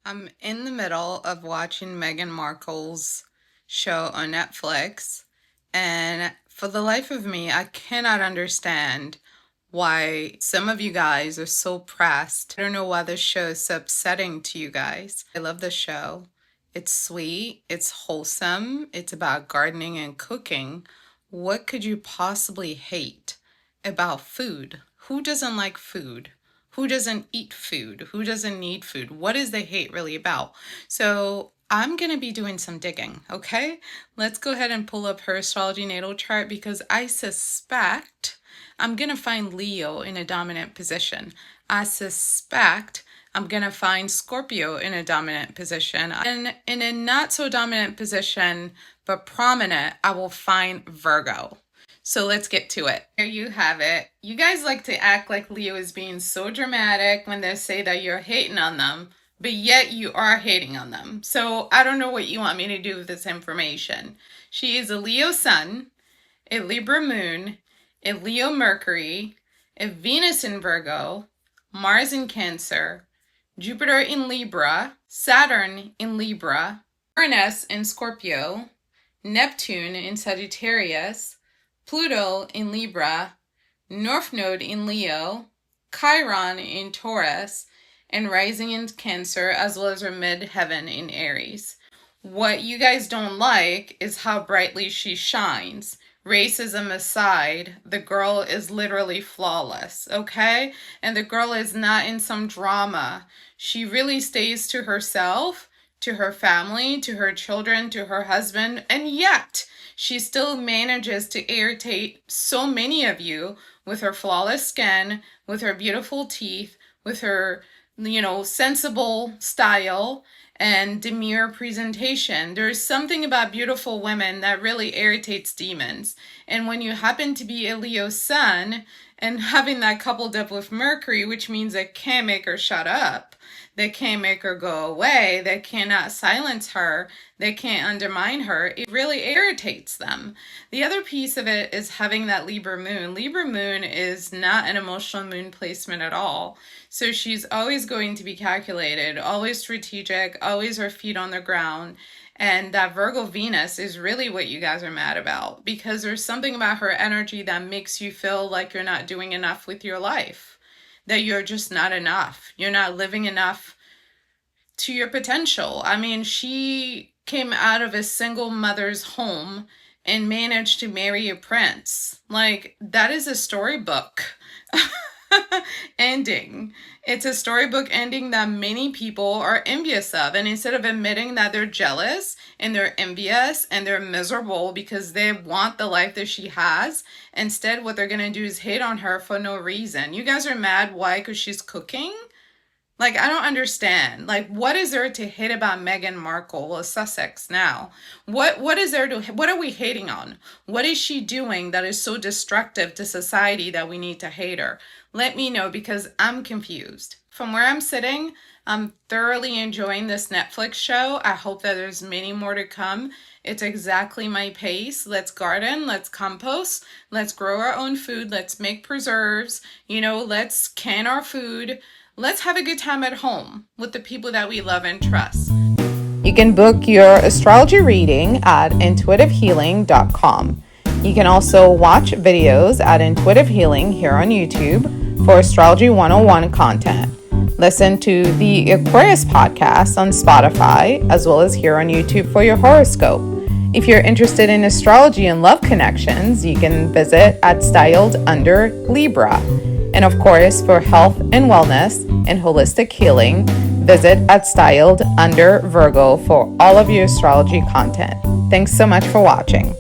I'm in the middle of watching Meghan Markle's show on Netflix, and for the life of me, I cannot understand why some of you guys are so pressed. I don't know why this show is so upsetting to you guys. I love the show. It's sweet, it's wholesome, it's about gardening and cooking. What could you possibly hate about food? Who doesn't like food? Who doesn't eat food? Who doesn't need food? What is the hate really about? So I'm going to be doing some digging, okay? Let's go ahead and pull up her astrology natal chart because I suspect I'm going to find Leo in a dominant position. I suspect I'm going to find Scorpio in a dominant position. And in a not so dominant position, but prominent, I will find Virgo. So let's get to it. There you have it. You guys like to act like Leo is being so dramatic when they say that you're hating on them, but yet you are hating on them. So I don't know what you want me to do with this information. She is a Leo sun, a Libra moon, a Leo Mercury, a Venus in Virgo, Mars in Cancer, Jupiter in Libra, Saturn in Libra, Uranus in Scorpio, Neptune in Sagittarius, Pluto in Libra, North Node in Leo, Chiron in Taurus, and rising in Cancer, as well as her midheaven in Aries. What you guys don't like is how brightly she shines. Racism aside, the girl is literally flawless, okay? And the girl is not in some drama. She really stays to herself, to her family, to her children, to her husband, and yet she still manages to irritate so many of you with her flawless skin, with her beautiful teeth, with her, sensible style and demure presentation. There's something about beautiful women that really irritates demons. And when you happen to be a Leo sun and having that coupled up with Mercury, which means it can't make her shut up, they can't make her go away, they cannot silence her, they can't undermine her, it really irritates them. The other piece of it is having that Libra moon. Libra moon is not an emotional moon placement at all. So she's always going to be calculated, always strategic, always her feet on the ground. And that Virgo Venus is really what you guys are mad about, because there's something about her energy that makes you feel like you're not doing enough with your life, that you're just not enough. You're not living enough to your potential. I mean, she came out of a single mother's home and managed to marry a prince. Like, that is a storybook ending. It's a storybook ending that many people are envious of. And instead of admitting that they're jealous and they're envious and they're miserable because they want the life that she has, instead what they're going to do is hate on her for no reason. You guys are mad. Why? Because she's cooking? Like, I don't understand. Like, what is there to hate about Meghan Markle of Sussex now? What is there to, what are we hating on? What is she doing that is so destructive to society that we need to hate her? Let me know, because I'm confused. From where I'm sitting, I'm thoroughly enjoying this Netflix show. I hope that there's many more to come. It's exactly my pace. Let's garden, let's compost, let's grow our own food, let's make preserves, let's can our food. Let's have a good time at home with the people that we love and trust. You can book your astrology reading at intuitivehealing.com. You can also watch videos at Intuitive Healing here on YouTube for Astrology 101 content. Listen to the Aquarius podcast on Spotify, as well as here on YouTube for your horoscope. If you're interested in astrology and love connections, you can visit at Styled Under Libra. And of course, for health and wellness and holistic healing, visit at Styled Under Virgo for all of your astrology content. Thanks so much for watching.